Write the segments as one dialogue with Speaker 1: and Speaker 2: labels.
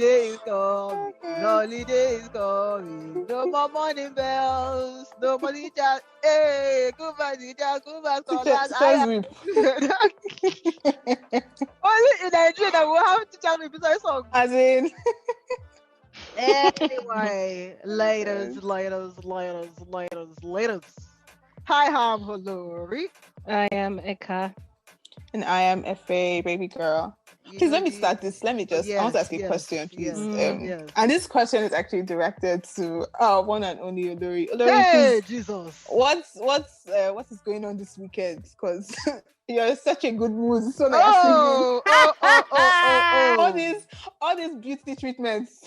Speaker 1: is coming. Holiday is coming. No more morning bells. No more teachers. Hey, goodbye teachers. Goodbye scholars.
Speaker 2: Teachers weep.
Speaker 1: Only in Nigeria that we have teachers with beside song.
Speaker 2: As in.
Speaker 1: Anyway, laters. Hi, I'm Hilary.
Speaker 3: I am Eka.
Speaker 2: And I am FA, baby girl. Please let me start this. Let me just, I want to ask a question, please.
Speaker 1: Yes.
Speaker 2: And this question is actually directed to our one and only Olori.
Speaker 1: Hey, Jesus.
Speaker 2: What is going on this weekend? Because you're in such a good mood. So all these beauty treatments.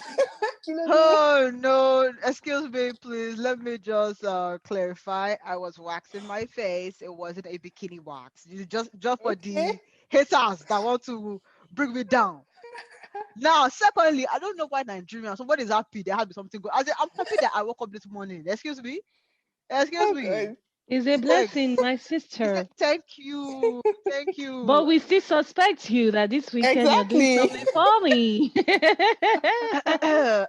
Speaker 1: Oh no, excuse me, please. Let me just clarify. I was waxing my face. It wasn't a bikini wax. It's just for the haters that want to bring me down. Now, secondly, I don't know why Nigerians, somebody's happy. There has to be something good. I'm happy that I woke up this morning. Excuse me.
Speaker 2: God.
Speaker 3: It's a blessing, my sister.
Speaker 1: Thank you.
Speaker 3: But we still suspect you that this weekend you're doing something for me.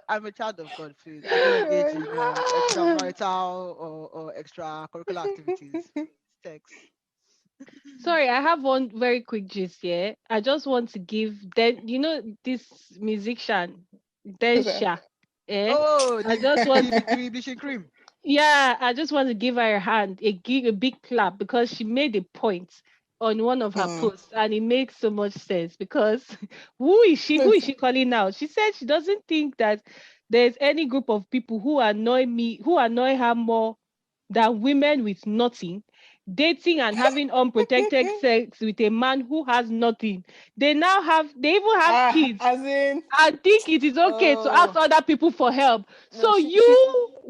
Speaker 1: I'm a child of God, please. I don't engage in extramarital or extracurricular activities. Thanks.
Speaker 3: Sorry, I have one very quick gist here. I just want to give this musician, Desha.
Speaker 1: Oh,
Speaker 3: I just want
Speaker 1: the bleaching cream.
Speaker 3: Yeah, I just want to give her a hand, a big clap, because she made a point on one of her posts, and it makes so much sense. Because who is she calling out? She said she doesn't think that there's any group of people who annoy her more than women with nothing dating and having unprotected sex with a man who has nothing. They even have kids.
Speaker 2: As in,
Speaker 3: I think it is okay to ask other people for help.
Speaker 2: No,
Speaker 3: so
Speaker 2: she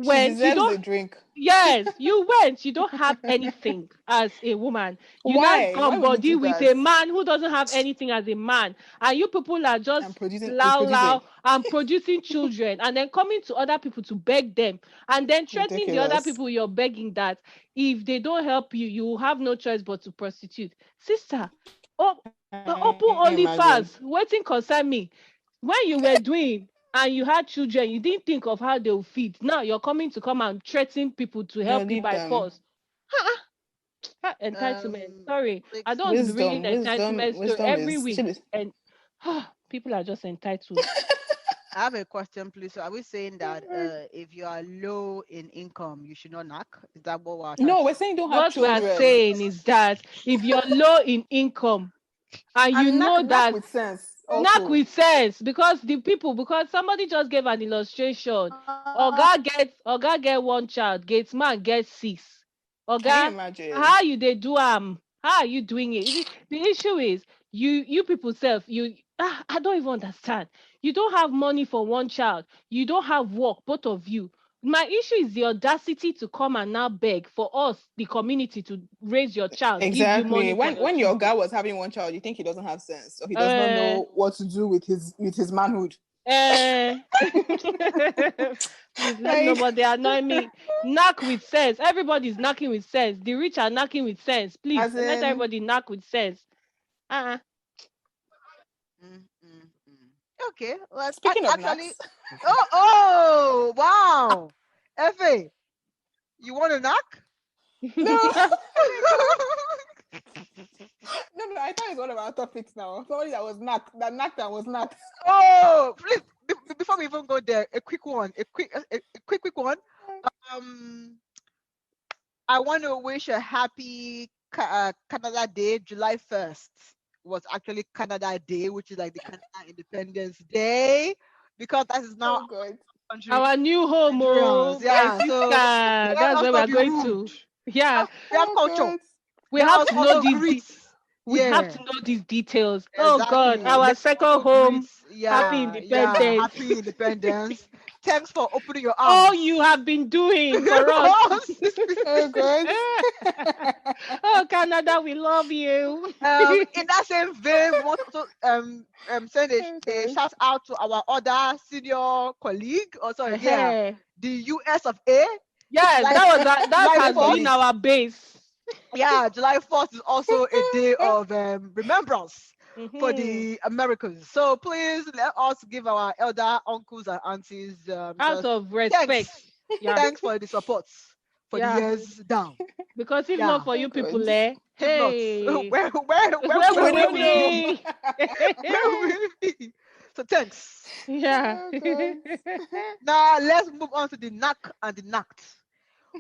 Speaker 2: deserves a drink.
Speaker 3: Yes, you went. You don't have anything as a woman. You
Speaker 2: Why?
Speaker 3: not come
Speaker 2: Why would
Speaker 3: body
Speaker 2: you do
Speaker 3: with
Speaker 2: that?
Speaker 3: a man who doesn't have anything as a man. And you people are just
Speaker 2: producing
Speaker 3: and producing children, and then coming to other people to beg them, and then threatening the other people you're begging that if they don't help you, you will have no choice but to prostitute. Sister, the open only fast, waiting concern me. When you were doing and you had children, you didn't think of how they will feed. Now you're coming and threatening people to help you by force. Entitlement. Sorry, I don't want to be reading entitlement story every week. And people are just entitled.
Speaker 1: I have a question, please. So are we saying that if you are low in income, you should not knock? Is that what we're saying?
Speaker 2: No, we're saying don't have children.
Speaker 3: What we're saying is that if you're low in income and you know that
Speaker 2: with sense.
Speaker 3: Knock with sense, because somebody just gave an illustration. Oga get one child, gates man gets 6. Oga, how you they do how are you doing it? The issue is you people self, I don't even understand. You don't have money for one child, you don't have work, both of you. My issue is the audacity to come and now beg for us, the community, to raise your child.
Speaker 2: Exactly.
Speaker 3: Give you money
Speaker 2: when your guy was having one child, you think he doesn't have sense, or he does not know what to do with his manhood.
Speaker 3: Please let nobody annoy me. Knock with sense. Everybody's knocking with sense. The rich are knocking with sense. Please let everybody knock with sense.
Speaker 1: Okay. Well,
Speaker 2: speaking of knocks.
Speaker 1: Oh, wow. Effie, you want to knock?
Speaker 2: No. No, I thought it's one of our topics now. Somebody that was knocked and was knocked.
Speaker 1: Oh, please, before we even go there, a quick one. I want to wish a happy Canada Day. July 1st was actually Canada Day, which is like the Canada Independence Day, because that is now
Speaker 3: our new home.
Speaker 1: Yeah, so
Speaker 3: that's where we're going to. Yeah,
Speaker 1: we have culture.
Speaker 3: We have to know these. We have to know these details. Exactly. Oh God, our second home. Happy Independence.
Speaker 1: Yeah, happy Independence. Thanks for opening your arms.
Speaker 3: All you have been doing for us.
Speaker 2: Oh God.
Speaker 3: Oh Canada, we love you.
Speaker 1: In that same vein, we want to send a shout out to our other senior colleague. The US of A.
Speaker 3: Yes, that has been our base.
Speaker 1: Yeah, July 4th is also a day of remembrance for the Americans. So please let us give our elder uncles and aunties
Speaker 3: out
Speaker 1: just
Speaker 3: of respect.
Speaker 1: thanks.
Speaker 3: Yeah.
Speaker 1: Thanks for the support for the
Speaker 3: Yeah.
Speaker 1: years down.
Speaker 3: Because if
Speaker 1: Yeah.
Speaker 3: not for you people,
Speaker 2: God.
Speaker 1: If not,
Speaker 3: hey,
Speaker 1: where
Speaker 3: where
Speaker 2: We
Speaker 3: would we
Speaker 2: don't
Speaker 1: will we
Speaker 2: know.
Speaker 1: be?
Speaker 3: be?
Speaker 1: Where will we be? So thanks.
Speaker 3: Yeah.
Speaker 2: Oh, God.
Speaker 1: Now let's move on to the knack and the knacked.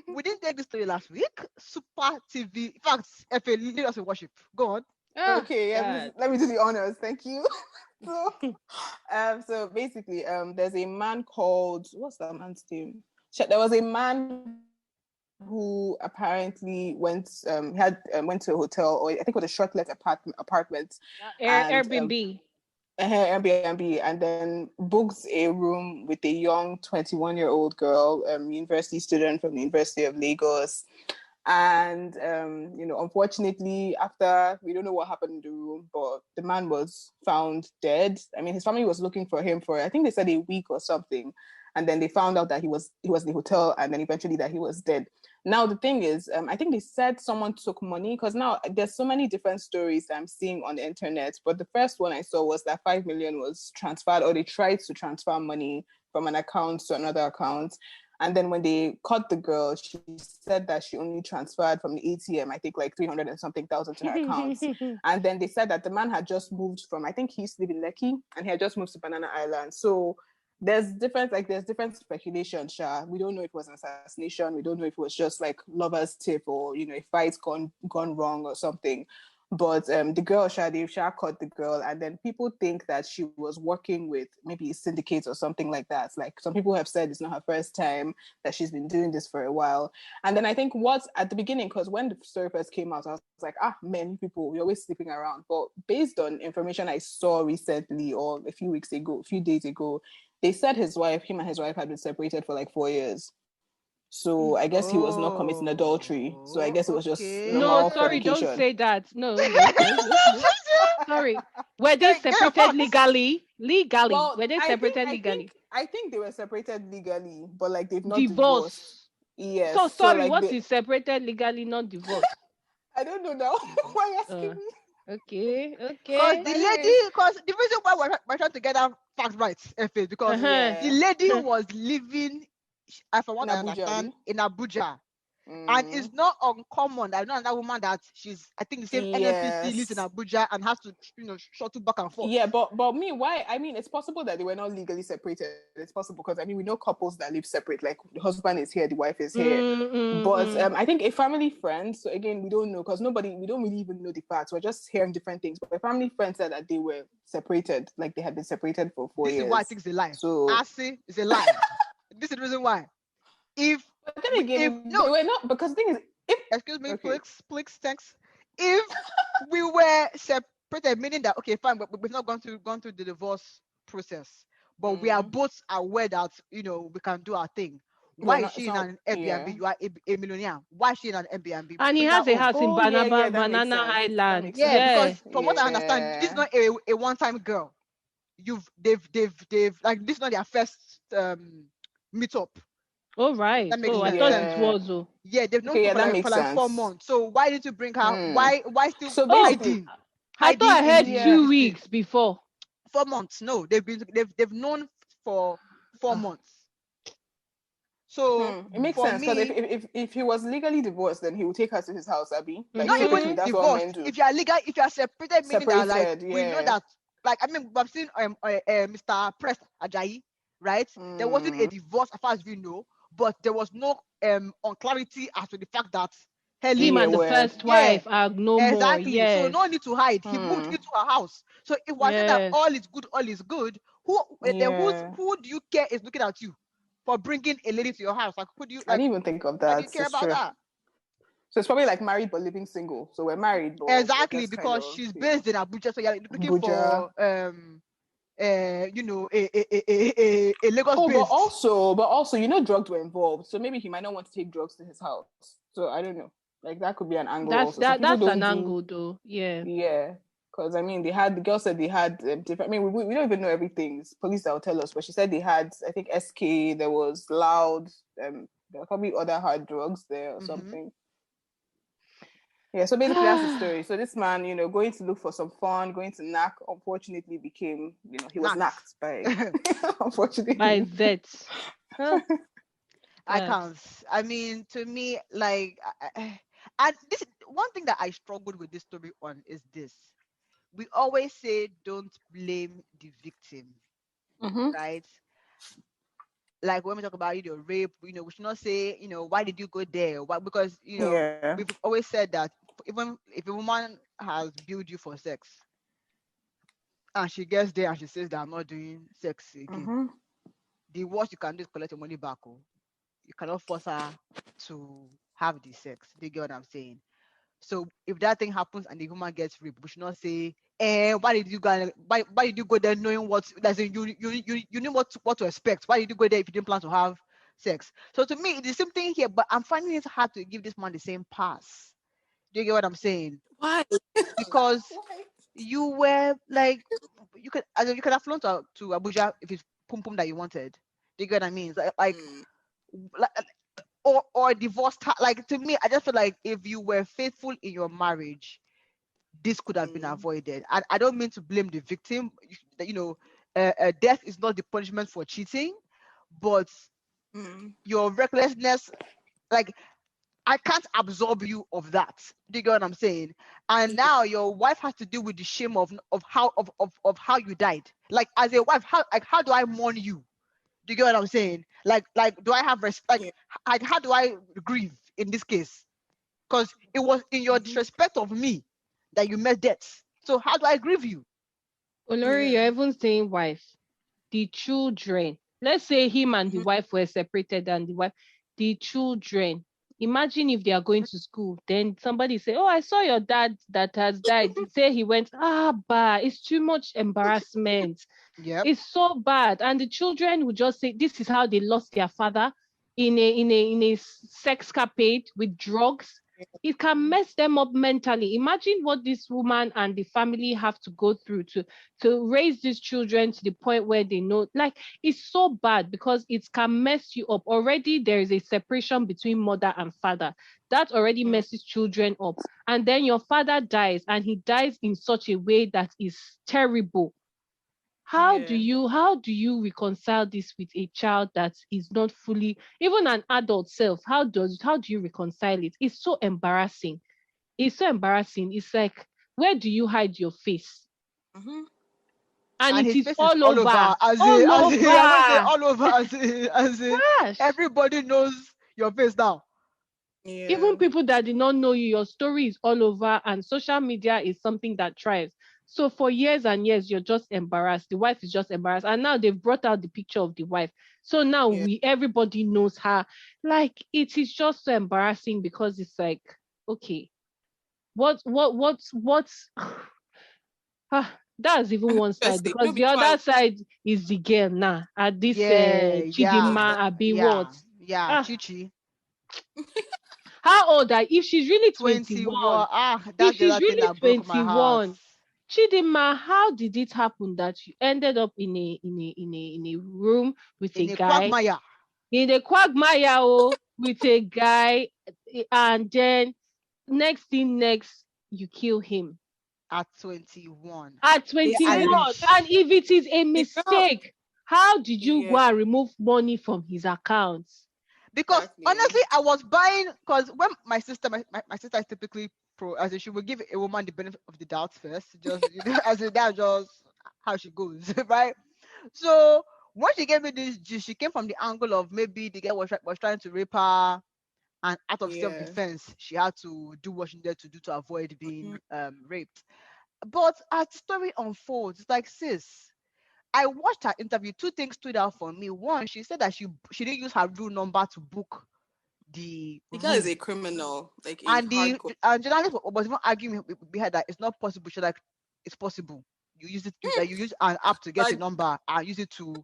Speaker 1: We didn't take this story last week. Super TV. In fact, FA lead us in worship. Go on.
Speaker 3: Oh,
Speaker 2: Okay, yeah,
Speaker 3: God.
Speaker 2: let me do the honors. Thank you. So basically, there's a man called, what's that man's name? There was a man who apparently went to a hotel, or I think it was a short-let apartment, and
Speaker 3: Airbnb.
Speaker 2: Airbnb, and then booked a room with a young 21-year-old girl, university student from the University of Lagos. And unfortunately, after, we don't know what happened in the room, but the man was found dead. I mean, his family was looking for him for, I think they said, a week or something, and then they found out that he was in the hotel, and then eventually that he was dead. Now the thing is, I think they said someone took money, because now there's so many different stories that I'm seeing on the internet. But the first one I saw was that 5 million was transferred, or they tried to transfer money from an account to another account. And then when they caught the girl, she said that she only transferred from the ATM, I think like 300 and something thousand to her account. And then they said that the man had just moved from, I think he used to live in Lekki, and he had just moved to Banana Island. So there's different speculation, Sha. We don't know if it was an assassination. We don't know if it was just like lover's tip, or, a fight's gone wrong or something. But the girl, they've caught the girl, and then people think that she was working with maybe a syndicate or something like that. Like, some people have said it's not her first time, that she's been doing this for a while. And then I think what's at the beginning, because when the story first came out, I was like, man, people, we're always sleeping around. But based on information I saw recently, or a few days ago, they said him and his wife had been separated for like 4 years. So I guess he was not committing adultery. So I guess it was just
Speaker 3: No,
Speaker 2: normal
Speaker 1: Okay.
Speaker 3: sorry, don't
Speaker 2: fornication.
Speaker 3: say that. No, no, no, no, no. Sorry. Were they
Speaker 1: Get your
Speaker 3: separated
Speaker 1: facts.
Speaker 3: legally? Legally.
Speaker 2: Well,
Speaker 3: Were they
Speaker 2: I think
Speaker 3: separated
Speaker 2: I think
Speaker 3: legally?
Speaker 2: I think they were separated legally, but like they've not divorced.
Speaker 3: Divorce. So
Speaker 2: Yes. So
Speaker 3: sorry,
Speaker 2: like
Speaker 3: what is separated legally, not divorce?
Speaker 2: I don't know now. Why are you asking
Speaker 3: Uh,
Speaker 2: me?
Speaker 3: okay,
Speaker 1: Because
Speaker 3: okay.
Speaker 1: the
Speaker 2: But
Speaker 1: lady,
Speaker 2: anyways,
Speaker 1: because the reason why we're trying to get that fact right, FA, is because
Speaker 3: Uh-huh.
Speaker 1: the
Speaker 2: yeah.
Speaker 1: lady was living, from
Speaker 2: In
Speaker 1: what I
Speaker 2: Abuja,
Speaker 1: understand,
Speaker 2: Abi?
Speaker 1: in Abuja. And it's
Speaker 2: Mm.
Speaker 1: not uncommon. I know another woman that I think the same NNPC lives in
Speaker 2: Yes.
Speaker 1: Abuja and has to, shuttle back and forth.
Speaker 2: Yeah, but me, why? I mean, it's possible that they were not legally separated. It's possible because, I mean, we know couples that live separate. Like, the husband is here, the wife is here. But
Speaker 3: Mm.
Speaker 2: I think a family friend. So again, we don't know, because we don't really even know the facts. We're just hearing different things. But a family friend said that they were separated, like they had been separated for 4
Speaker 1: This is
Speaker 2: years.
Speaker 1: why I think it's a lie.
Speaker 2: So,
Speaker 1: I see it's a lie. This is the reason why.
Speaker 2: but then again,
Speaker 1: No,
Speaker 2: they were not, because the thing is, if
Speaker 1: excuse me,
Speaker 2: okay,
Speaker 1: please, thanks. If we were separated, meaning that, okay, fine, but we've not gone through the divorce process, but we are both aware that we can do our thing.
Speaker 2: we're
Speaker 1: Why is
Speaker 2: not.
Speaker 1: she
Speaker 2: It's
Speaker 1: in
Speaker 2: not.
Speaker 1: an
Speaker 2: Yeah.
Speaker 1: Airbnb? You are a millionaire. Why is she in an Airbnb?
Speaker 3: And he
Speaker 1: Bring her
Speaker 3: has a
Speaker 1: home.
Speaker 3: house in
Speaker 2: Oh yeah, yeah. That makes
Speaker 3: Banana
Speaker 2: sense. That
Speaker 3: Island.
Speaker 2: makes
Speaker 1: Yeah,
Speaker 2: sense.
Speaker 3: Yeah.
Speaker 1: because from what I understand, this is
Speaker 2: Yeah.
Speaker 1: not a one-time girl. They've like, this is not their first meet up.
Speaker 3: Oh, right.
Speaker 1: That makes
Speaker 3: Oh, I thought it
Speaker 1: sense.
Speaker 2: Yeah.
Speaker 3: was. Oh.
Speaker 1: Yeah, they've known
Speaker 2: Okay,
Speaker 1: each
Speaker 2: yeah,
Speaker 1: other
Speaker 2: that
Speaker 1: for
Speaker 2: makes
Speaker 1: like 4
Speaker 2: sense.
Speaker 1: months. So why did you bring her?
Speaker 2: Hmm.
Speaker 1: Why still
Speaker 2: So
Speaker 3: Oh,
Speaker 2: basically,
Speaker 3: I thought
Speaker 1: hiding
Speaker 3: I
Speaker 1: in
Speaker 3: heard
Speaker 1: the
Speaker 2: yeah.
Speaker 3: 2 weeks before.
Speaker 1: 4 months? No, they've known for 4 months. So
Speaker 2: It makes
Speaker 1: for
Speaker 2: sense, because
Speaker 1: me,
Speaker 2: if he was legally divorced, then he would take her to his house, Abby. Like,
Speaker 1: not even
Speaker 2: typically,
Speaker 3: Mm-hmm.
Speaker 2: that's what men
Speaker 1: divorced.
Speaker 2: do.
Speaker 1: If you are legal, if you are separated, meaning that, like,
Speaker 2: Separated,
Speaker 1: we know
Speaker 2: yeah.
Speaker 1: that, like, I mean, we've seen Mr. Press Ajayi, right? There wasn't a divorce as far as we know, but there was no unclarity as to the fact that
Speaker 3: Him
Speaker 1: Helen
Speaker 2: Yeah,
Speaker 3: and the
Speaker 1: is,
Speaker 2: where.
Speaker 3: first
Speaker 1: yeah,
Speaker 3: wife are no more.
Speaker 1: exactly. So
Speaker 3: Yes.
Speaker 1: no need to hide. He moved
Speaker 2: Hmm.
Speaker 1: into her house. So if we're saying that
Speaker 3: Yes.
Speaker 1: all is good, who then
Speaker 2: Yeah.
Speaker 1: who do you care is looking at you for bringing a lady to your house? Like, who do you
Speaker 2: I
Speaker 1: like?
Speaker 2: didn't even think of
Speaker 1: Why do you
Speaker 2: that.
Speaker 1: care
Speaker 2: It's
Speaker 1: about
Speaker 2: true.
Speaker 1: that?
Speaker 2: So it's probably like married but living single. So we're married, but we're
Speaker 1: Exactly,
Speaker 2: just kind
Speaker 1: because
Speaker 2: of,
Speaker 1: she's based in Abuja, so you're looking
Speaker 2: Abuja.
Speaker 1: for a Lagos
Speaker 2: Oh,
Speaker 1: based.
Speaker 2: but also, drugs were involved. So maybe he might not want to take drugs to his house. So I don't know. Like, that could be an angle
Speaker 3: That's
Speaker 2: also. Some people
Speaker 3: that's
Speaker 2: don't
Speaker 3: an
Speaker 2: do,
Speaker 3: angle though. Yeah.
Speaker 2: yeah. Because I mean, the girl said they had different. I mean, we don't even know everything. It's police that will tell us. But she said they had, I think, SK. There was loud. There were probably other hard drugs there or
Speaker 1: Mm-hmm.
Speaker 2: something. Yeah, so basically that's the story. So this man, going to look for some fun, going to knack, unfortunately became, he was
Speaker 1: Knacks.
Speaker 2: knacked by,
Speaker 3: By
Speaker 2: unfortunately.
Speaker 3: that. Huh?
Speaker 1: I
Speaker 3: God.
Speaker 1: can't. I mean, to me, like, and this one thing that I struggled with this story on is this. We always say don't blame the victim,
Speaker 2: Mm-hmm.
Speaker 1: right? Like when we talk about rape, we should not say why did you go there? Why? Because
Speaker 2: Yeah.
Speaker 1: we've always said that even if a woman has billed you for sex and she gets there and she says that I'm not doing sex again,
Speaker 2: Mm-hmm.
Speaker 1: the worst you can do is collect your money back. Oh, you cannot force her to have the sex. Do you get what I'm saying? So if that thing happens and the woman gets raped, we should not say, why did you go? Why did you go there knowing what? That's you knew what to expect. Why did you go there if you didn't plan to have sex? So to me, it's the same thing here, but I'm finding it hard to give this man the same pass. Do you get what I'm saying?
Speaker 2: Why?
Speaker 1: Because
Speaker 2: Why?
Speaker 1: you were like, you could have flown to Abuja if it's pum pum that you wanted. Do you get what I mean?
Speaker 2: Mm.
Speaker 1: Like or divorced. Like to me, I just feel like if you were faithful in your marriage, this could have been
Speaker 2: Mm.
Speaker 1: avoided. And I don't mean to blame the victim. Death is not the punishment for cheating, but
Speaker 2: Mm.
Speaker 1: your recklessness, like I can't absorb you of that. Do you get what I'm saying? And now your wife has to deal with the shame of how you died. Like as a wife, how do I mourn you? Do you get what I'm saying? Like do I have respect?
Speaker 2: Yeah.
Speaker 1: Like how do I grieve in this case? Because it was in your
Speaker 2: Mm-hmm.
Speaker 1: disrespect of me that you met death. So how do I grieve you?
Speaker 3: Olori,
Speaker 2: Yeah.
Speaker 3: you're even saying wife. The children. Let's say him and the
Speaker 2: Mm-hmm.
Speaker 3: wife were separated and the children. Imagine if they are going to school, then somebody say, "Oh, I saw your dad that has died." Say he went, bah, it's too much embarrassment.
Speaker 1: Yep.
Speaker 3: It's so bad. And the children would just say this is how they lost their father in a sexcapade with drugs. It can mess them up mentally. Imagine what this woman and the family have to go through to raise these children to the point where they know, like, it's so bad because it can mess you up. Already there is a separation between mother and father. That already
Speaker 2: Mm-hmm.
Speaker 3: messes children up. And then your father dies and he dies in such a way that is terrible.
Speaker 2: Yeah.
Speaker 3: How do you reconcile this with a child that is not fully, even an adult self? How do you reconcile it? It's so embarrassing. It's so embarrassing. It's like, where do you hide your face?
Speaker 2: Mm-hmm.
Speaker 3: And
Speaker 1: And
Speaker 3: it
Speaker 1: his
Speaker 3: is
Speaker 1: face is
Speaker 3: all
Speaker 1: all over.
Speaker 3: over. All
Speaker 1: I would say
Speaker 3: over.
Speaker 1: all over as in
Speaker 3: Gosh.
Speaker 1: everybody knows your face now.
Speaker 3: Even
Speaker 2: Yeah.
Speaker 3: people that did not know you, your story is all over, and social media is something that thrives. So for years and years, you're just embarrassed. The wife is just embarrassed, and now they've brought out the picture of the wife. So now
Speaker 2: Yeah.
Speaker 3: everybody knows her. Like, it is just so embarrassing because it's like, okay, what's that's even
Speaker 2: And
Speaker 3: one side,
Speaker 2: first thing,
Speaker 3: because
Speaker 2: be
Speaker 3: the other
Speaker 2: twice.
Speaker 3: side is the girl now at this
Speaker 1: Yeah, yeah,
Speaker 3: Chidima Abi what.
Speaker 1: yeah, yeah.
Speaker 3: Ah,
Speaker 1: Chichi.
Speaker 3: how old are, if she's really 21,
Speaker 1: 21. Ah,
Speaker 3: if
Speaker 1: that's the
Speaker 3: she's
Speaker 1: other thing
Speaker 3: really
Speaker 1: that broke my heart.
Speaker 3: 21, Chidinma, how did it happen that you ended up in a room with a
Speaker 1: In a
Speaker 3: guy,
Speaker 1: quagmire
Speaker 3: in a quagmire, with a guy, and then next you kill him
Speaker 1: at 21.
Speaker 3: at
Speaker 2: They
Speaker 1: And
Speaker 2: said,
Speaker 1: then
Speaker 3: 21? And if it is a
Speaker 2: the girl.
Speaker 3: mistake, how did you
Speaker 2: Yeah.
Speaker 3: go and remove money from his account?
Speaker 1: because
Speaker 2: Exactly.
Speaker 1: honestly, I was buying because when my sister is typically pro, as in she will give a woman the benefit of the doubt first, just as in that's just how she goes, right? So when she gave me this gist, she came from the angle of maybe the guy was trying to rape her, and out of
Speaker 2: Yeah.
Speaker 1: self-defense, she had to do what she needed to do to avoid being
Speaker 2: Mm-hmm.
Speaker 1: raped. But as the story unfolds, it's like, sis, I watched her interview. Two things stood out for me. One, she said that she didn't use her room number to book the
Speaker 2: The girl is
Speaker 1: room,
Speaker 2: a criminal, like a
Speaker 1: and the
Speaker 2: hardcore.
Speaker 1: and journalist was even arguing with her that it's not possible. She's like, it's possible. That you use an app to get a
Speaker 2: But
Speaker 1: number and use it to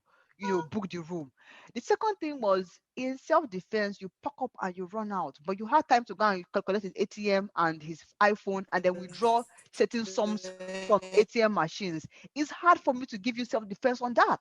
Speaker 1: book the room. The second thing was in self-defense, you pack up and you run out, but you had time to go and calculate his ATM and his iPhone and then withdraw certain sums from ATM machines. It's hard for me to give you self-defense on that.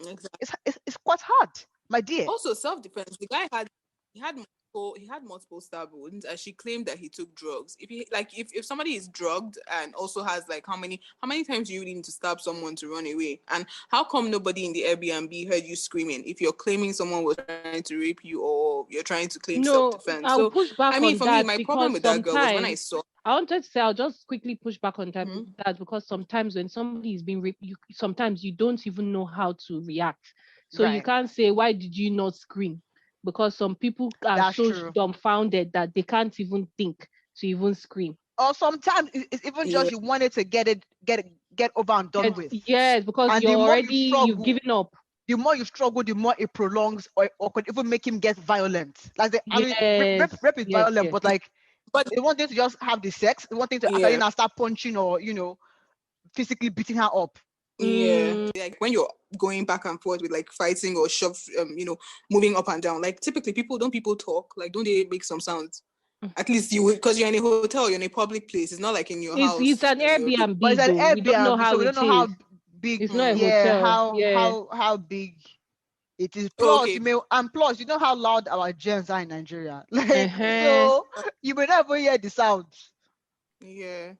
Speaker 2: exactly.
Speaker 1: It's quite hard, my dear.
Speaker 2: Also, self defense. The guy had he had money multiple stab wounds, and she claimed that he took drugs. If somebody is drugged and also has like how many times do you really need to stab someone to run away? And how come nobody in the Airbnb heard you screaming if you're claiming someone was trying to rape you or you're trying to claim
Speaker 3: No,
Speaker 2: self-defense?
Speaker 3: I'll
Speaker 2: So
Speaker 3: push back
Speaker 2: I mean,
Speaker 3: on
Speaker 2: for me,
Speaker 3: that
Speaker 2: my problem
Speaker 3: because
Speaker 2: with that girl was when I
Speaker 3: sometimes
Speaker 2: saw.
Speaker 3: I wanted to say I'll just quickly push back on
Speaker 2: Mm-hmm.
Speaker 3: that because sometimes when somebody is being raped, sometimes you don't even know how to react. So you
Speaker 1: Right.
Speaker 3: can't say why did you not scream? Because some people are
Speaker 1: That's
Speaker 3: so
Speaker 1: true.
Speaker 3: dumbfounded that they can't even think to even scream.
Speaker 1: Or sometimes it's even
Speaker 2: Yeah.
Speaker 1: just you wanted to get over and done with.
Speaker 3: Yes, because
Speaker 1: And
Speaker 3: you've given up.
Speaker 1: the more you struggle, the more it prolongs or could even make him get violent. I mean,
Speaker 3: Yes,
Speaker 1: rape is
Speaker 3: yes,
Speaker 1: violent,
Speaker 3: yes.
Speaker 1: but like
Speaker 2: But
Speaker 1: they want them to just have the sex. They want them to actually
Speaker 2: yeah,
Speaker 1: now start punching or physically beating her up.
Speaker 2: yeah.
Speaker 3: Mm,
Speaker 2: Like when you're going back and forth with like fighting or moving up and down. Like typically, people talk. Like, don't they make some sounds? At least you, because you're in a hotel, you're in a public place. It's not like in your
Speaker 3: it's
Speaker 2: house
Speaker 3: an
Speaker 2: and you're.
Speaker 1: But it's
Speaker 3: Airbnb
Speaker 1: an
Speaker 3: though. We don't know
Speaker 1: Airbnb, so
Speaker 3: how
Speaker 1: we don't
Speaker 3: it
Speaker 1: know how
Speaker 3: is.
Speaker 1: big.
Speaker 3: It's not a
Speaker 1: Yeah,
Speaker 3: hotel.
Speaker 1: how
Speaker 3: Yeah.
Speaker 1: big it is.
Speaker 2: Oh,
Speaker 1: Plus,
Speaker 2: okay.
Speaker 1: and plus, you know how loud our gens are in Nigeria. Like,
Speaker 3: Uh-huh.
Speaker 1: so you may never hear the sounds.
Speaker 2: Yeah.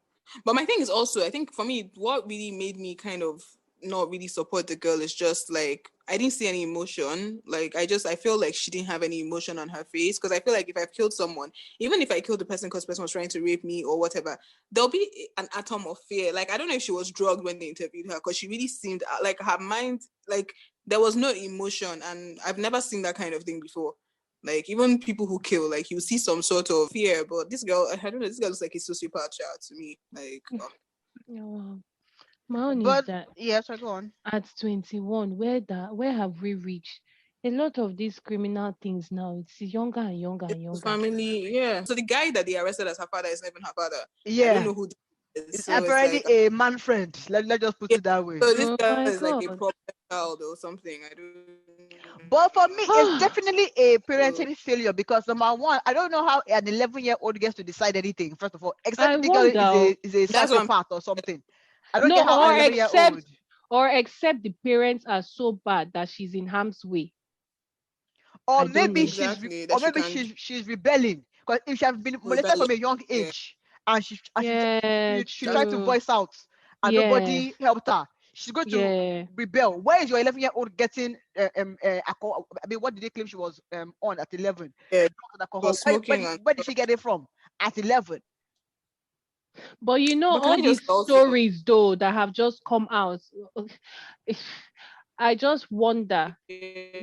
Speaker 2: But my thing is also, I think for me, what really made me kind of not really support the girl is just like I didn't see any emotion. Like I feel like she didn't have any emotion on her face. Because I feel like if I've killed someone, even if I killed the person because the person was trying to rape me or whatever, there'll be an atom of fear. Like I don't know if she was drugged when they interviewed her, because she really seemed like her mind, like there was no emotion, and I've never seen that kind of thing before. Like even people who kill, like you see some sort of fear, but this girl, I don't know, this girl looks like a sociopath child to me. Like, oh.
Speaker 3: Yeah, wow. My own is
Speaker 1: But
Speaker 3: that
Speaker 1: yeah, so go on.
Speaker 3: at 21, where have we reached? A lot of these criminal things now, it's younger and younger and
Speaker 2: The
Speaker 3: younger.
Speaker 2: family, yeah. So the guy that they arrested as her father is not even her father. I don't
Speaker 1: Yeah,
Speaker 2: know who this is.
Speaker 1: it's
Speaker 2: So it's
Speaker 1: apparently
Speaker 2: like,
Speaker 1: a man friend. Let's just put
Speaker 2: yeah.
Speaker 1: it that way.
Speaker 2: So this
Speaker 3: Oh
Speaker 2: girl
Speaker 3: my
Speaker 2: is like a
Speaker 3: god.
Speaker 2: problem child or something. I don't
Speaker 1: But for me, it's
Speaker 2: know.
Speaker 1: definitely a
Speaker 2: So
Speaker 1: parenting failure because number one, I don't know how an 11-year-old gets to decide anything. First of all, except
Speaker 3: I
Speaker 1: if the girl
Speaker 3: wonder.
Speaker 1: is a
Speaker 2: that's what I'm.
Speaker 1: psychopath or something. I don't
Speaker 3: No,
Speaker 1: get how an 11-year-old,
Speaker 3: or except the parents are so bad that she's in harm's way.
Speaker 1: or
Speaker 3: I don't
Speaker 1: maybe
Speaker 3: know.
Speaker 2: Exactly
Speaker 1: or
Speaker 2: that she
Speaker 1: maybe
Speaker 2: can
Speaker 1: she's rebelling because if she has been molested
Speaker 2: rebel.
Speaker 1: from a young
Speaker 2: Yeah,
Speaker 1: age and
Speaker 3: Yeah,
Speaker 1: she
Speaker 2: that's
Speaker 1: tried to
Speaker 3: true.
Speaker 1: voice out and
Speaker 3: Yeah,
Speaker 1: nobody helped her, she's going to
Speaker 3: yeah.
Speaker 1: rebel. Where is your 11-year-old getting I mean, what did they claim she was on at 11?
Speaker 2: yeah.
Speaker 1: Drugs and
Speaker 2: For
Speaker 1: alcohol.
Speaker 2: smoking and.
Speaker 1: Where did she get it from at 11?
Speaker 3: But
Speaker 2: But can
Speaker 3: all
Speaker 2: I just
Speaker 3: these
Speaker 2: also?
Speaker 3: stories though that have just come out, I just wonder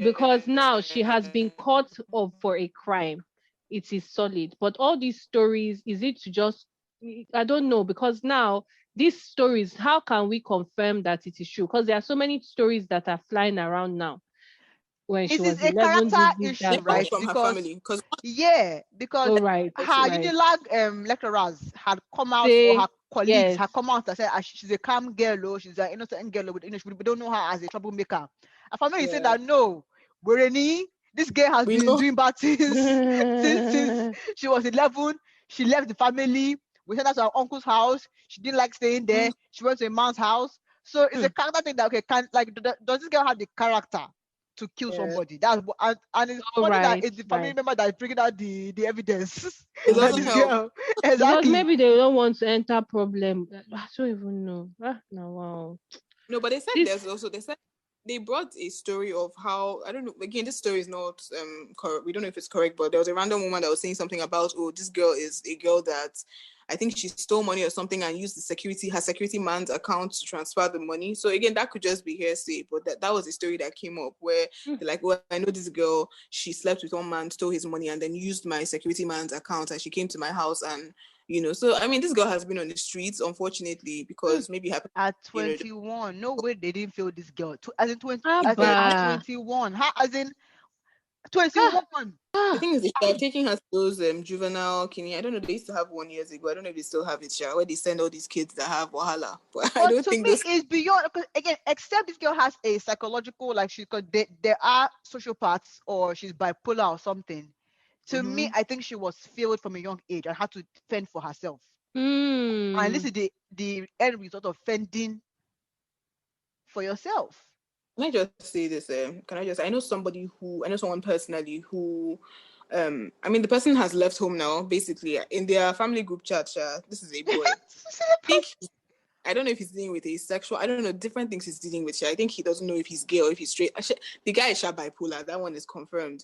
Speaker 3: because now she has been caught up for a crime. It is solid. But all these stories, is it to just, I don't know, because now these stories, how can we confirm that it is true? Because there are so many stories that are flying around now. When she
Speaker 1: It is
Speaker 3: was
Speaker 1: a
Speaker 3: 11,
Speaker 1: character
Speaker 3: this,
Speaker 1: issue,
Speaker 3: that,
Speaker 2: It comes
Speaker 3: that.
Speaker 1: right?
Speaker 2: from her
Speaker 1: Because
Speaker 2: family because
Speaker 1: yeah, because
Speaker 3: Oh, right,
Speaker 1: her
Speaker 3: right.
Speaker 1: Unilag lecturers had come out, or her
Speaker 3: Say,
Speaker 1: colleagues
Speaker 3: yes,
Speaker 1: had come out and said, she's a calm girl, oh, she's an innocent girl, oh, we don't know her as a troublemaker. Her family said
Speaker 2: yeah,
Speaker 1: that no, Bereni, this girl has
Speaker 2: we
Speaker 1: been
Speaker 2: know.
Speaker 1: doing bad things since she was 11. She left the family. We sent her to her uncle's house. She didn't like staying there. She went to a man's house. So it's a
Speaker 3: Hmm.
Speaker 1: character thing that okay, can like does this girl have the character to kill
Speaker 2: Yeah,
Speaker 1: somebody? And it's
Speaker 3: all
Speaker 1: funny that
Speaker 3: right,
Speaker 1: it's the family
Speaker 3: right.
Speaker 1: member that is bringing out the evidence
Speaker 2: it
Speaker 1: that
Speaker 2: doesn't
Speaker 1: this
Speaker 3: Mm.
Speaker 2: help.
Speaker 1: girl
Speaker 3: Because
Speaker 1: exactly.
Speaker 3: maybe they don't want to enter problem. I don't even know. No, wow.
Speaker 2: No, but they said
Speaker 3: This,
Speaker 2: they said they brought a story of how I don't know. Again, this story is not correct. We don't know if it's correct, but there was a random woman that was saying something about, oh, this girl is a girl that I think she stole money or something and used her security man's account to transfer the money. So again, that could just be hearsay, but that was a story that came up where
Speaker 3: hmm,
Speaker 2: they're like, well, I know this girl, she slept with one man, stole his money, and then used my security man's account, and she came to my house and so I mean, this girl has been on the streets, unfortunately,
Speaker 3: hmm,
Speaker 2: because maybe happened,
Speaker 1: At
Speaker 2: just
Speaker 1: 21, no way they didn't feel this girl. As in 20, as in
Speaker 2: exactly.
Speaker 1: at
Speaker 3: Abba.
Speaker 1: 21. How as in
Speaker 3: Ah,
Speaker 1: 21?
Speaker 2: The
Speaker 3: ah.
Speaker 2: thing is, they are taking her to those juvenile kidney. I don't know. They used to have one years ago. I don't know if they still have it, where they send all these kids that have wahala. But I
Speaker 1: But
Speaker 2: don't
Speaker 1: to
Speaker 2: think
Speaker 1: me,
Speaker 2: those.
Speaker 1: it's beyond. Because again, except this girl has a psychological, like she could, there are sociopaths or she's bipolar or something. To me,
Speaker 2: Mm-hmm.
Speaker 1: I think she was failed from a young age and had to fend for herself. And this
Speaker 3: Hmm.
Speaker 1: is the end result of fending for yourself.
Speaker 2: Can I just say this? Can I just? I know someone personally who I mean, the person has left home now, basically. In their family group chat, this is a boy. I don't know if he's dealing with asexual. I don't know, different things he's dealing with. I think he doesn't know if he's gay or if he's straight. The guy is bipolar. That one is confirmed.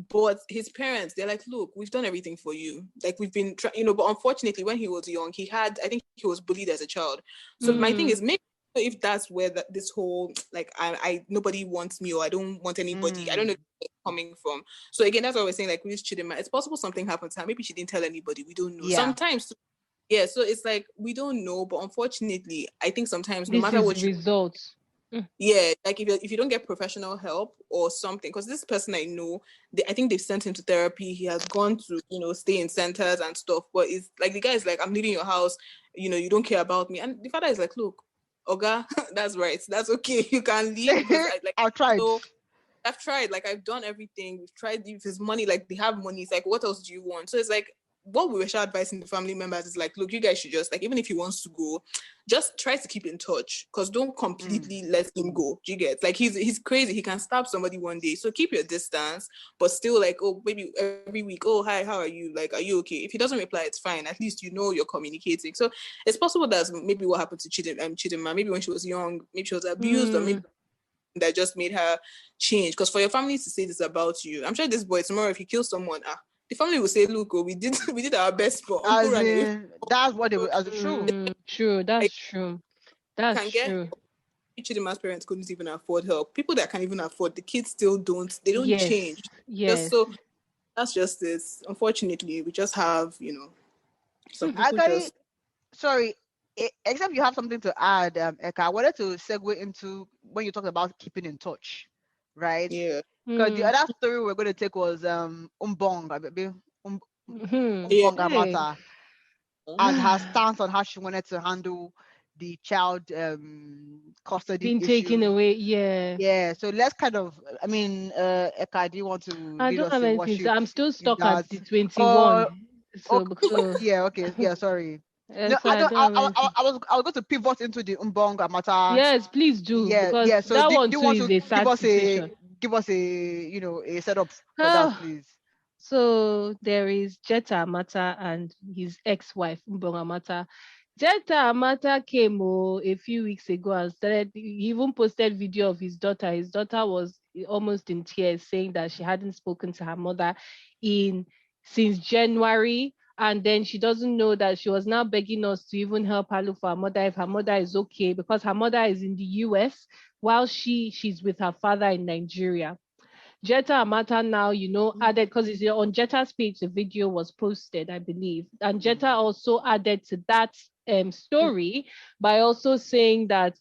Speaker 2: But his parents, they're like, look, we've done everything for you. Like, we've been trying, but unfortunately, when he was young, I think he was bullied as a child. So my thing is, maybe if that's where this whole, like, I nobody wants me, or I don't want anybody. I don't know where it's coming from. So again, that's what we're saying, like, with Chidima, it's possible something happened to her. Maybe she didn't tell anybody. We don't know. Sometimes, yeah, so it's like, we don't know, but unfortunately, I think sometimes no matter what
Speaker 3: results.
Speaker 2: Yeah, like if you don't get professional help or something, because this person I know, I think they've sent him to therapy. He has gone to, stay in centers and stuff, but it's like the guy is like, I'm leaving your house, you don't care about me. And the father is like, look, Oga, that's right, that's okay, you can leave, because
Speaker 1: I've tried.
Speaker 2: I've tried, like, I've done everything. We've tried. If his money, like, they have money, it's like, what else do you want? So it's like, what we were advising the family members is like, look, you guys should just, like, even if he wants to go, just try to keep in touch, because don't completely let him go. Do you get? Like, he's crazy. He can stab somebody one day. So keep your distance, but still, like, oh, maybe every week, oh, hi, how are you? Like, are you okay? If he doesn't reply, it's fine. At least you're communicating. So it's possible that's maybe what happened to Chidinma. Maybe when she was young, maybe she was abused, or maybe that just made her change. Because for your family to say this about you, I'm sure this boy tomorrow, if he kills someone, the family will say, look, we did our best for uncle.
Speaker 1: That's what they will, as true.
Speaker 3: True, that's true. That's true.
Speaker 2: Chidima's parents couldn't even afford help. People that can even afford, the kids still don't. They don't change.
Speaker 3: Yes.
Speaker 2: So that's just this. Unfortunately, we just have, some people
Speaker 1: Sorry, except you have something to add, Eka. I wanted to segue into when you talked about keeping in touch, right?
Speaker 2: Yeah.
Speaker 1: Because the other story we're going to take was Umbong, Amata, and her stance on how she wanted to handle the child custody
Speaker 3: being
Speaker 1: issue.
Speaker 3: taken away. Yeah.
Speaker 1: So let's kind of, I mean, Eka, do you want to
Speaker 3: I
Speaker 1: lead
Speaker 3: don't
Speaker 1: us
Speaker 3: have
Speaker 1: in what
Speaker 3: anything.
Speaker 1: she?
Speaker 3: I'm still stuck at the 21.
Speaker 1: Yeah, sorry. No,
Speaker 3: So I don't have anything.
Speaker 1: I was going to pivot into the Umbong Amata.
Speaker 3: Yes, please do.
Speaker 1: Yeah.
Speaker 3: Because
Speaker 1: So
Speaker 3: that
Speaker 1: do
Speaker 3: one
Speaker 1: you
Speaker 3: too
Speaker 1: want
Speaker 3: is
Speaker 1: to
Speaker 3: a sad situation.
Speaker 1: give us a setup for that, please?
Speaker 3: So there is Jetta Amata and his ex-wife Mbong Amata. Jetta Amata came a few weeks ago and started. He even posted video of his daughter. His daughter was almost in tears, saying that she hadn't spoken to her mother since January, and then she doesn't know that she was now begging us to even help her look for her mother if her mother is okay, because her mother is in the US while she's with her father in Nigeria. Jetta Amata now, added, because it's on Jetta's page, the video was posted, I believe. And Jetta also added to that story by also saying that,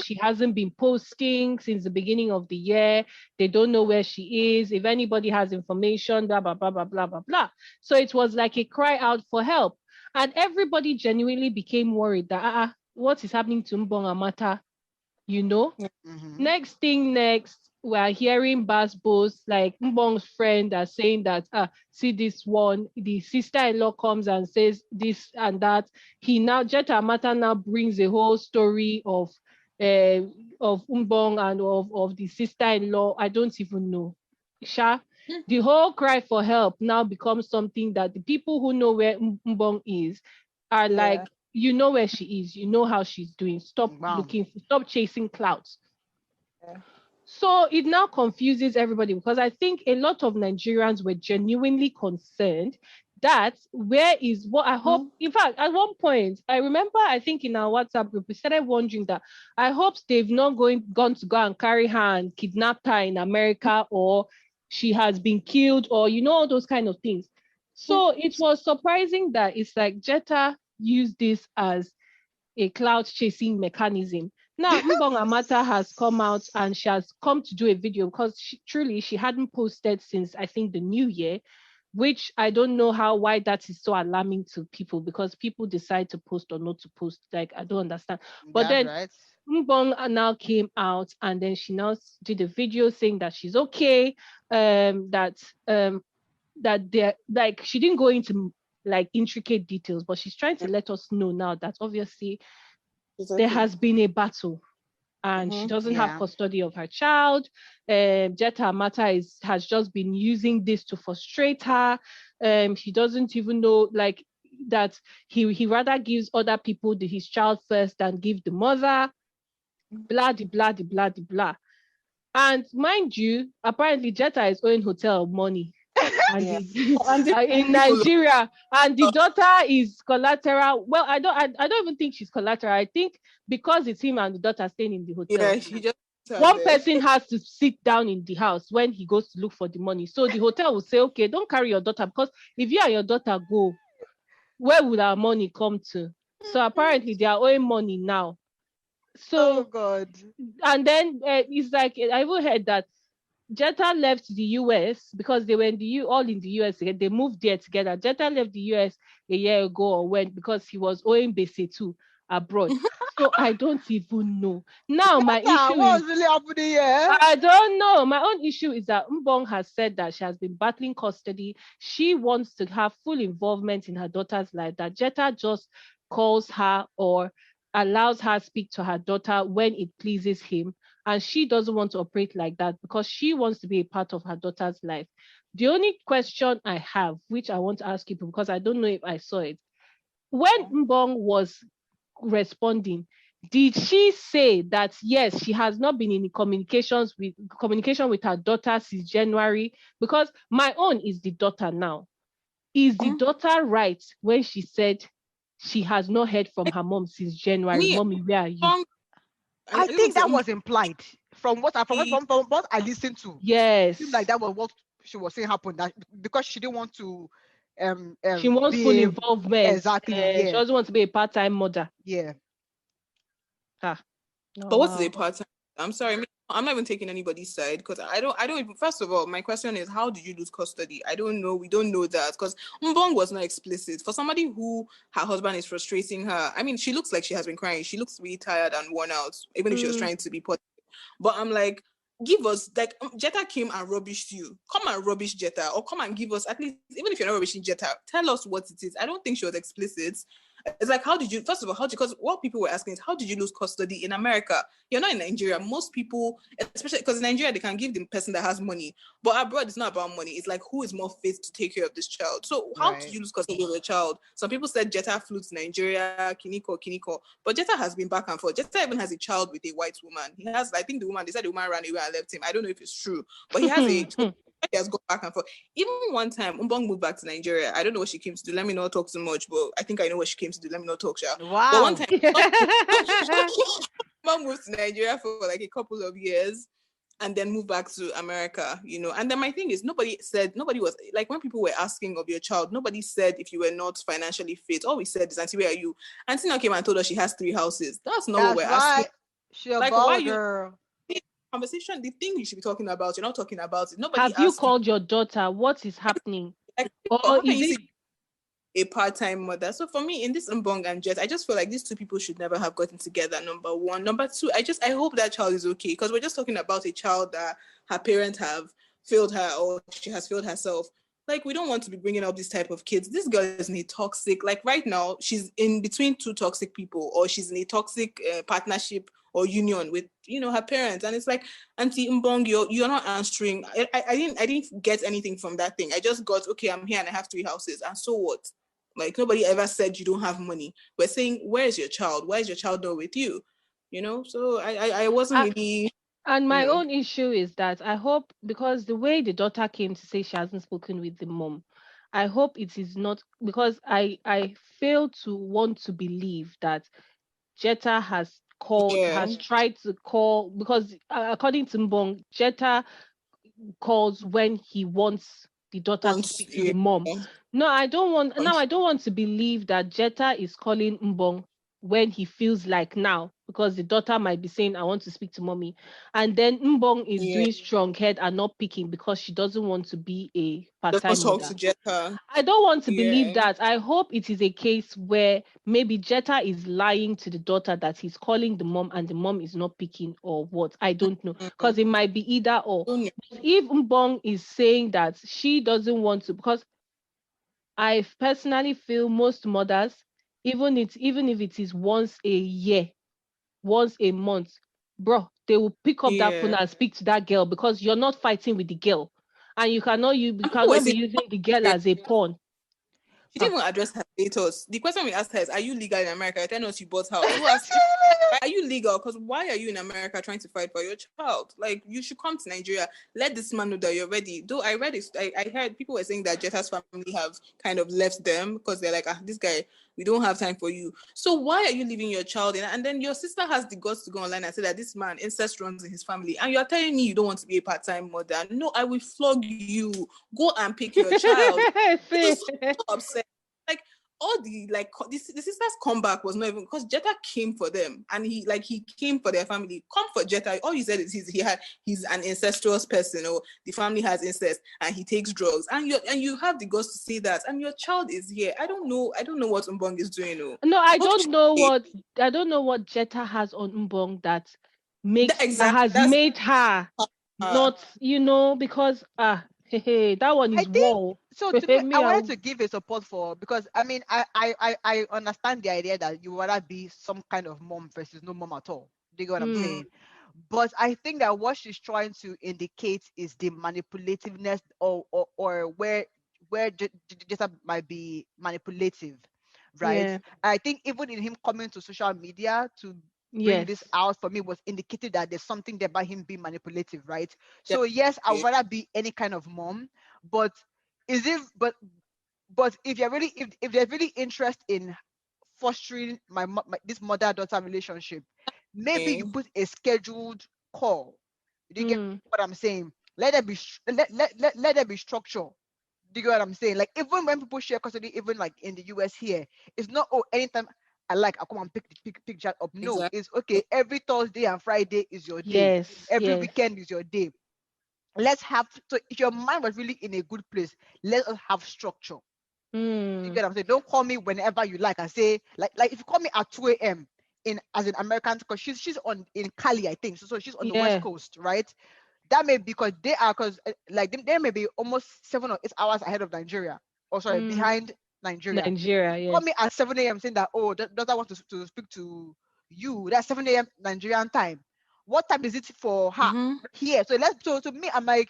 Speaker 3: she hasn't been posting since the beginning of the year. They don't know where she is. If anybody has information, blah, blah, blah, blah, blah, blah, blah. So it was like a cry out for help. And everybody genuinely became worried that, what is happening to Mbong Amata? Next, we're hearing Bass Boss, like Mbong's friend, are saying that, see this one, the sister-in-law comes and says this and that. Jetta Amata now brings a whole story of Mbong and of the sister-in-law. I don't even know. The whole cry for help now becomes something that the people who know where Mbong is are like, you know where she is, you know how she's doing. Stop chasing clouds. So it now confuses everybody, because I think a lot of Nigerians were genuinely concerned that where is what I hope. In fact, at one point, I remember, I think in our WhatsApp group, we started wondering that I hope they've not gone to go and carry her and kidnapped her in America, or she has been killed, or all those kind of things. So it was surprising that it's like Jetta used this as a cloud chasing mechanism. Now, Mbong Amata has come out and she has come to do a video, because she hadn't posted since, I think, the new year, which I don't know why that is so alarming to people, because people decide to post or not to post. Like, I don't understand. But then Mbong now came out and then she now did a video saying that she's okay, that they're like, she didn't go into like intricate details, but she's trying to let us know now that obviously there has been a battle. and she doesn't have
Speaker 1: Yeah.
Speaker 3: custody of her child. Jetta Amata has just been using this to frustrate her. He doesn't even know like that he rather gives other people his child first than give the mother. Blah de blah de blah de blah. And mind you, apparently Jetta is owing hotel money and
Speaker 2: Yeah.
Speaker 3: the,
Speaker 2: And the
Speaker 3: in
Speaker 2: people
Speaker 3: Nigeria, and the daughter is collateral. Well, I don't even think she's collateral. I think because it's him and the daughter staying in the
Speaker 2: yeah,
Speaker 3: hotel,
Speaker 2: he just her
Speaker 3: one
Speaker 2: there.
Speaker 3: person has to sit down in the house when he goes to look for the money. So the hotel will say, okay, don't carry your daughter because if you and your daughter go, where would our money come to? So apparently they are owing money now.
Speaker 1: Oh
Speaker 3: So
Speaker 1: God.
Speaker 3: and then it's like I even heard that Jetta left the US because they were in the all in the US again. They moved there together. Jetta left the US a year ago or when because he was owing Base too abroad. So I don't even know. Now my
Speaker 1: Jetta,
Speaker 3: issue is
Speaker 1: what's really happening here?
Speaker 3: I don't know. My own issue is that Mbong has said that she has been battling custody. She wants to have full involvement in her daughter's life. That Jetta just calls her or allows her speak to her daughter when it pleases him. And she doesn't want to operate like that because she wants to be a part of her daughter's life. The only question I have, which I want to ask you because I don't know if I saw it, when Mbong was responding, did she say that yes, she has not been in communication with her daughter since January? Because my own is the daughter now. Is the daughter right when she said she has not heard from her mom since January?
Speaker 2: Me,
Speaker 3: Mommy, where are you?
Speaker 2: I
Speaker 1: I
Speaker 2: just want
Speaker 1: think
Speaker 2: to say,
Speaker 1: that was implied from what from what I listened to. It seemed like
Speaker 3: Yes.
Speaker 1: that was what she was saying happened. That because she didn't want to
Speaker 3: She wants full
Speaker 1: be
Speaker 3: involvement.
Speaker 1: exactly,
Speaker 3: She
Speaker 1: yeah.
Speaker 3: doesn't want to be a part-time mother.
Speaker 1: Yeah.
Speaker 3: Ah, oh,
Speaker 2: but what's the
Speaker 3: wow.
Speaker 2: part time? I'm sorry, I'm not even taking anybody's side because I don't even. First of all, my question is, how did you lose custody? I don't know. We don't know that because Mbong was not explicit. For somebody who her husband is frustrating her, I mean, she looks like she has been crying. She looks really tired and worn out, even if she was trying to be positive. But I'm like, give us like Jetta came and rubbished you. Come and rubbish Jetta, or come and give us at least, even if you're not rubbishing Jetta, tell us what it is. I don't think she was explicit. It's like, how did you? First of all, how did? Because what people were asking is, how did you lose custody in America? You're not in Nigeria. Most people, especially because in Nigeria, they can give the person that has money, but abroad, it's not about money. It's like who is more fit to take care of this child. So how did
Speaker 1: Right.
Speaker 2: you lose custody of the child? Some people said Jetta flew to Nigeria, Kiniko, but Jetta has been back and forth. Jetta even has a child with a white woman. He has, I think the woman, they said the woman ran away and left him. I don't know if it's true, but he has a. He has gone back and forth. Even one time, Umbong moved back to Nigeria. I don't know what she came to do. Let me not talk too much, but I think I know what she came to do. Let me not talk, Sha. But one
Speaker 1: Wow.
Speaker 2: time, Umbong moved to Nigeria for like a couple of years and then moved back to America, you know. And then my thing is, nobody was like, when people were asking of your child, nobody said if you were not financially fit. All we said is, Auntie, where are you? Auntie now came and told us she has 3 houses. That's not what
Speaker 1: That's
Speaker 2: we're asking.
Speaker 1: right. She a
Speaker 2: Like, why
Speaker 1: baller
Speaker 2: you
Speaker 1: girl.
Speaker 2: conversation, the thing you should be talking about, you're not talking about it. Nobody
Speaker 3: Have you
Speaker 2: asked you,
Speaker 3: called your daughter? What is happening?
Speaker 2: like,
Speaker 3: Or
Speaker 2: how can
Speaker 3: is
Speaker 2: you
Speaker 3: it
Speaker 2: see a part-time mother? So for me, in this Mbong and Jet, I just feel like these two people should never have gotten together. Number one. Number two, I hope that child is okay, because we're just talking about a child that her parents have failed her or she has failed herself. Like, we don't want to be bringing up this type of kids. This girl is in a toxic, like right now, she's in between two toxic people, or she's in a toxic partnership or union with, you know, her parents. And it's like, Auntie Mbong, you're not answering. I didn't get anything from that thing. I just got, okay, I'm here and I have 3 houses. And so what? Like, nobody ever said you don't have money. We're saying, where's your child? Why is your child not with you? You know? So I wasn't
Speaker 3: I,
Speaker 2: really,
Speaker 3: and
Speaker 2: you
Speaker 3: my
Speaker 2: know,
Speaker 3: own issue is that I hope because the way the daughter came to say she hasn't spoken with the mom, I hope it is not because I fail to want to believe that Jetta
Speaker 2: yeah,
Speaker 3: has tried to call because according to Mbong, Jetta calls when he wants the daughter to
Speaker 2: once,
Speaker 3: speak to
Speaker 2: yeah,
Speaker 3: the mom. No, I don't want to believe that Jetta is calling Mbong when he feels like now because the daughter might be saying I want to speak to mommy, and then Mbong is
Speaker 2: yeah.
Speaker 3: doing strong head and not picking because she doesn't want to be a
Speaker 2: Does not
Speaker 3: part-time
Speaker 2: talk
Speaker 3: mother.
Speaker 2: to Jetta.
Speaker 3: I don't want to believe
Speaker 2: Yeah.
Speaker 3: that. I hope it is a case where maybe Jetta is lying to the daughter that he's calling the mom and the mom is not picking or what. I don't know.
Speaker 2: Mm-hmm.
Speaker 3: Because it might be either or. But if Mbong is saying that she doesn't want to, because I personally feel most mothers, even if it is once a year, once a month, bro, they will pick up that phone and speak to that girl because you're not fighting with the girl. And you cannot be using the girl as a pawn.
Speaker 2: She didn't even address her status. The question we asked her is, are you legal in America? Tell us you bought house. Who asked you? Are you legal? Because why are you in America trying to fight for your child? Like, you should come to Nigeria. Let this man know that you're ready. Though I read it, I heard people were saying that Jetta's family have kind of left them because they're like, this guy, we don't have time for you. So why are you leaving your child in? And then your sister has the guts to go online and say that this man, incest runs in his family. And you're telling me you don't want to be a part-time mother. No, I will flog you. Go and pick your child. So upset. Like, all the the sister's comeback was not even because Jetta came for them, and he came for their family. Come for Jetta. All he said is he's an incestuous person, or the family has incest and he takes drugs, and you have the guts to say that, and your child is here. I don't know what Mbong is doing.
Speaker 3: No, I don't know what Jetta has on Mbong that has made her not, because that one is
Speaker 1: I think
Speaker 3: war.
Speaker 1: so. To me, I wanted to give a support for, because I mean, I understand the idea that you rather be some kind of mom versus no mom at all. Do you get what I'm saying? But I think that what she's trying to indicate is the manipulativeness, or where Jetta might be manipulative, right?
Speaker 3: Yeah.
Speaker 1: I think even in him coming to social media to bring this out, for me, was indicated that there's something there by him being manipulative, right? So yes, I would rather be any kind of mom, but but if you're really if there's really interest in fostering my this mother-daughter relationship, maybe you put a scheduled call. Do you get what I'm saying? Let there be let there be structure. Do you get what I'm saying? Like, even when people share custody, even like in the US here, it's not, oh, anytime I come and pick chat up. No, it's okay. Every Thursday and Friday is your day. Every weekend is your day. Let's have, so if your mind was really in a good place, let us have structure. You get what I'm saying? Don't call me whenever you like and say, like if you call me at 2 a.m. as an American, because she's in Cali, I think. So she's on the West Coast, right? That may be because they may be almost 7 or 8 hours ahead of Nigeria. Or sorry, behind Nigeria.
Speaker 3: Yes.
Speaker 1: Call me at 7 a.m. saying that, oh, does I want to speak to you? That's 7 a.m. Nigerian time. What time is it for her here? So to me, I'm like,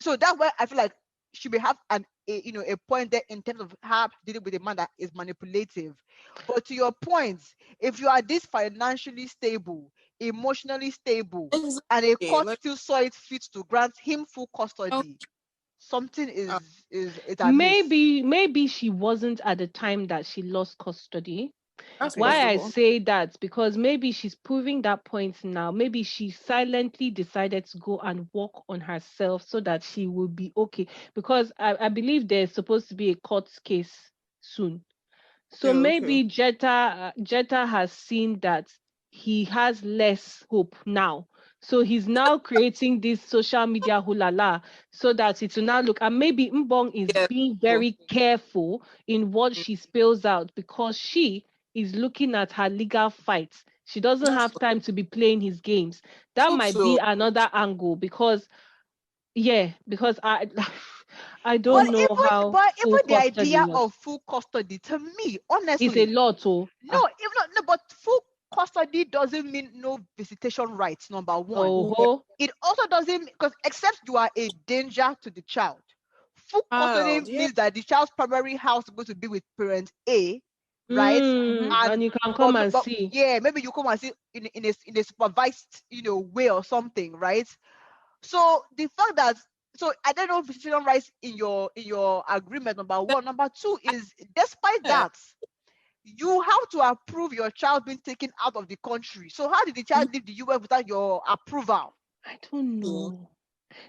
Speaker 1: so that's why I feel like she may have a point there in terms of her dealing with a man that is manipulative. But to your point, if you are this financially stable, emotionally stable, and a court still saw it fit to grant him full custody, something is
Speaker 3: maybe she wasn't at the time that she lost custody. That's why I say that, because maybe she's proving that point now. Maybe she silently decided to go and work on herself so that she will be okay. Because I believe there's supposed to be a court case soon. So maybe Jetta has seen that he has less hope now. So he's now creating this social media hulala so that it will now look, and maybe Mbong is being very careful in what she spills out, because she is looking at her legal fights. She doesn't have time to be playing his games. That might be another angle, because I don't know how.
Speaker 1: But even the idea of full custody, to me, honestly,
Speaker 3: is a lot.
Speaker 1: But full custody doesn't mean no visitation rights. Number one, it also doesn't, because except you are a danger to the child. Full custody means that the child's primary house is going to be with parent A, right?
Speaker 3: And you can come and see.
Speaker 1: Yeah, maybe you come and see in a supervised way or something, right? So the fact that, so I don't know visitation rights in your agreement, number one. Number two is, despite that, you have to approve your child being taken out of the country. So how did the child leave the US without your approval?
Speaker 3: I don't know.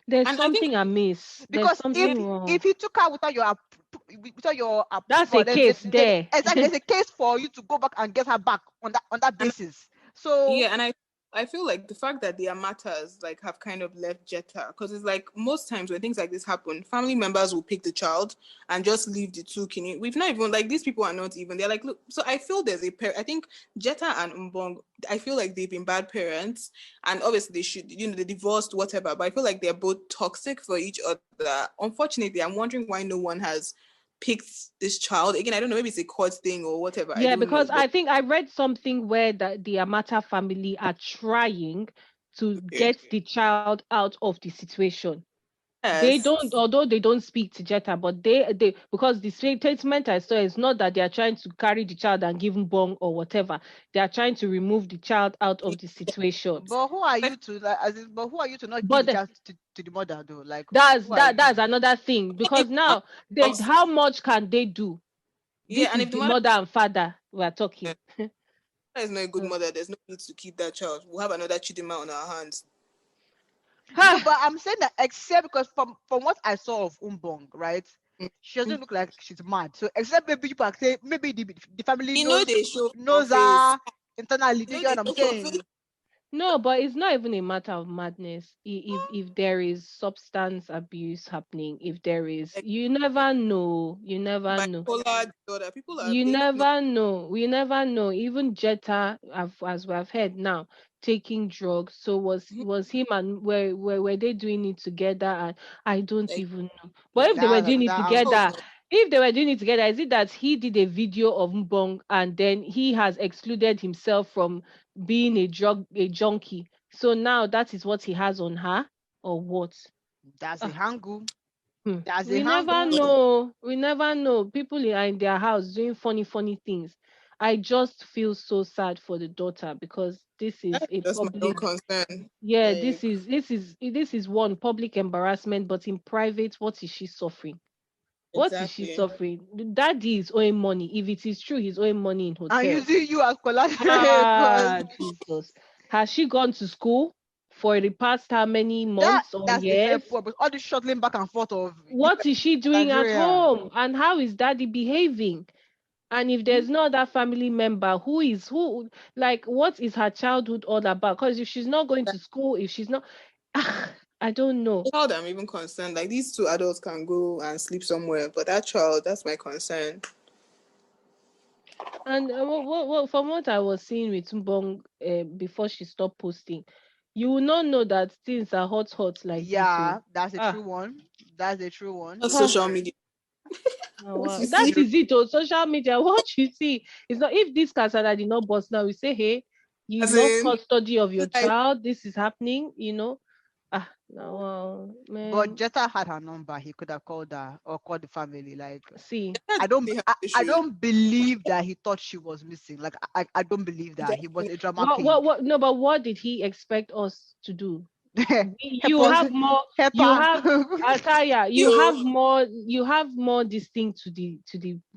Speaker 3: There's something amiss.
Speaker 1: Because if he took her without your approval,
Speaker 3: that's a case there.
Speaker 1: Exactly, there's a case for you to go back and get her back on that basis. So
Speaker 2: and I feel like the fact that their matters have kind of left Jetta, because it's like most times when things like this happen, family members will pick the child and just leave the two kidney. We've not even, these people are not even, they're like, look, so I feel there's I think Jetta and Mbong, I feel like they've been bad parents, and obviously they should, they divorced, whatever, but I feel like they're both toxic for each other. Unfortunately, I'm wondering why no one has picked this child. Again, I don't know, maybe it's a court thing or whatever. I
Speaker 3: Yeah,
Speaker 2: don't know.
Speaker 3: because
Speaker 2: But
Speaker 3: I think I read something where the Amata family are trying to
Speaker 2: okay.
Speaker 3: get the child out of the situation. They
Speaker 2: Yes.
Speaker 3: don't, although they don't speak to Jetta, but they because the statement I saw is not that they are trying to carry the child and give him bong or whatever. They are trying to remove the child out of the situation.
Speaker 1: But who are you to like? As in, but who are you to not give
Speaker 3: But
Speaker 1: the chance to the mother though? Like,
Speaker 3: that's
Speaker 1: who are
Speaker 3: that's
Speaker 1: you?
Speaker 3: another thing because
Speaker 2: If the
Speaker 3: now they
Speaker 2: mother
Speaker 3: how much can they do?
Speaker 2: yeah,
Speaker 3: This
Speaker 2: and
Speaker 3: is
Speaker 2: if the
Speaker 3: the
Speaker 2: mother
Speaker 3: mother and father we are talking.
Speaker 2: is not a good
Speaker 3: So,
Speaker 2: mother, there's no need to keep that child. We'll have another Chidima on our hands.
Speaker 1: No,
Speaker 3: ha,
Speaker 1: but I'm saying that except because from what I saw of Umbong, right? She
Speaker 2: Mm.
Speaker 1: doesn't look like she's mad. So except maybe people are saying maybe the family
Speaker 2: You know
Speaker 1: knows
Speaker 2: they show for
Speaker 1: knows
Speaker 2: face.
Speaker 1: her internally. Do
Speaker 2: You
Speaker 1: you
Speaker 2: know
Speaker 1: get
Speaker 2: they
Speaker 1: what I'm
Speaker 2: show for face.
Speaker 1: saying?
Speaker 3: no, but it's not even a matter of madness. If there is substance abuse happening, if there is,
Speaker 2: Like
Speaker 3: you never know. You never know.
Speaker 2: bipolar disorder. People are
Speaker 3: You
Speaker 2: they don't know.
Speaker 3: never know. We never know. Even Jetta, as we have heard now, taking drugs. So
Speaker 2: Mhm.
Speaker 3: was him and were they doing it together? And I don't
Speaker 2: Like,
Speaker 3: even know. But if they were
Speaker 1: That's
Speaker 3: doing it
Speaker 1: another
Speaker 2: oh
Speaker 1: angle.
Speaker 3: together,
Speaker 2: God.
Speaker 3: if they were doing it together, is it that he did a video of Mbong and then he has excluded himself from being a junkie? So now that is what he has on her, or what?
Speaker 1: That's a
Speaker 3: Ah,
Speaker 1: angle.
Speaker 3: hmm.
Speaker 1: That's a
Speaker 3: We never
Speaker 1: angle.
Speaker 3: know. We never know. People are in their house doing funny things. I just feel so sad for the daughter because this is
Speaker 2: That's
Speaker 3: a
Speaker 2: just my own
Speaker 3: public,
Speaker 2: concern.
Speaker 3: yeah,
Speaker 2: Like
Speaker 3: this is one public embarrassment, but in private, what is she suffering? What is she
Speaker 2: exactly.
Speaker 3: suffering? Daddy is owing money. If it is true, he's owing money in
Speaker 1: And
Speaker 3: hotel.
Speaker 1: using you as collateral because
Speaker 3: Ah, Jesus. Has she gone to school for the past how many months or
Speaker 1: that's a fair
Speaker 3: years?
Speaker 1: point. But all this shuttling back and forth of
Speaker 3: What is she doing at
Speaker 1: Nigeria.
Speaker 3: home? And how is daddy behaving? And if
Speaker 1: Hmm?
Speaker 3: there's no other family member, like, what is her childhood all about? Because if she's not going to school, if she's not, I don't know.
Speaker 2: The child I'm even concerned. Like these two adults can go and sleep somewhere, but that child, that's my concern.
Speaker 3: And from what I was seeing with Mbong before she stopped posting, you will not know that things are hot like this.
Speaker 1: Yeah,
Speaker 3: So,
Speaker 1: that's a true one. That's a true one.
Speaker 2: On social media. What you
Speaker 3: that
Speaker 2: see,
Speaker 3: is it. On social media, what you see is not if this Kasala did not bust now, we say, hey, you
Speaker 2: as
Speaker 3: lost
Speaker 2: in
Speaker 3: custody of your
Speaker 2: like
Speaker 3: child. This is happening. No, well,
Speaker 1: But
Speaker 3: man,
Speaker 1: Jetta had her number. He could have called her or called the family. Like
Speaker 3: see.
Speaker 2: I don't have
Speaker 1: I
Speaker 2: issues.
Speaker 1: don't believe that he thought she was missing. Like I don't believe that. He was
Speaker 2: Definitely.
Speaker 1: a drama pig.
Speaker 3: No, but what did he expect us to do?
Speaker 1: Help
Speaker 3: You
Speaker 1: us,
Speaker 3: have more,
Speaker 1: help
Speaker 3: you
Speaker 1: her.
Speaker 3: have Ataya,
Speaker 2: You
Speaker 3: you have more distinct to the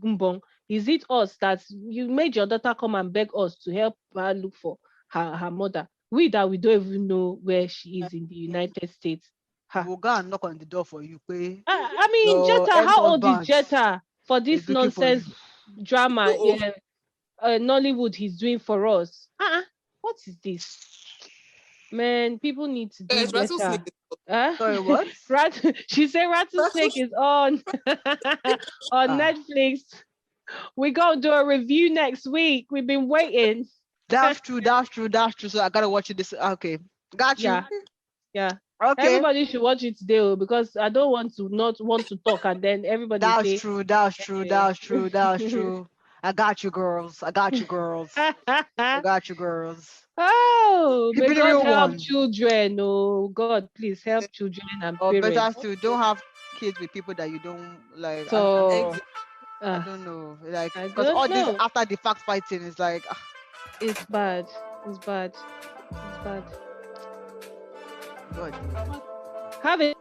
Speaker 3: Gumbong. Is it us that you made your daughter come and beg us to help her look for her mother? We that we don't even know where she is in the United States. Ha.
Speaker 1: We'll go and knock on the door for you. Pay
Speaker 3: I mean,
Speaker 1: your
Speaker 3: Jetta, how old is
Speaker 1: ex-husband
Speaker 3: Jetta for
Speaker 1: is
Speaker 3: this
Speaker 1: looking for you.
Speaker 3: nonsense drama?
Speaker 2: so over.
Speaker 3: Nollywood he's doing for us. What is this? Man, people need to do
Speaker 2: Guys, rattlesnake
Speaker 3: better.
Speaker 2: is
Speaker 3: Huh?
Speaker 1: Sorry, what?
Speaker 3: She said Rattlesnake
Speaker 2: rattlesnake.
Speaker 3: is on on
Speaker 1: Ah,
Speaker 3: Netflix. We gonna do a review next week. We've been waiting.
Speaker 1: that's true. That's true. That's true. So I gotta watch it. This okay. Got you.
Speaker 3: Yeah, yeah.
Speaker 1: Okay.
Speaker 3: Everybody should watch it today because I don't want to not want to talk and then everybody
Speaker 1: That's
Speaker 3: say
Speaker 1: true. That's true. That's true. That's true. I got you, girls. I got you, girls. I got you, girls.
Speaker 3: Oh,
Speaker 1: He
Speaker 3: may
Speaker 1: be the
Speaker 3: God
Speaker 1: real
Speaker 3: help
Speaker 1: one.
Speaker 3: children. Oh God, please help children and
Speaker 1: Or better
Speaker 3: parents.
Speaker 1: still, don't have kids with people that you don't like.
Speaker 3: So
Speaker 2: Exactly.
Speaker 1: I
Speaker 3: uh,
Speaker 1: don't know. Like,
Speaker 3: I
Speaker 1: because
Speaker 3: don't
Speaker 1: all this
Speaker 3: know.
Speaker 1: after the fact fighting is like,
Speaker 3: It's bad. It's bad. It's bad.
Speaker 1: God.
Speaker 3: Have a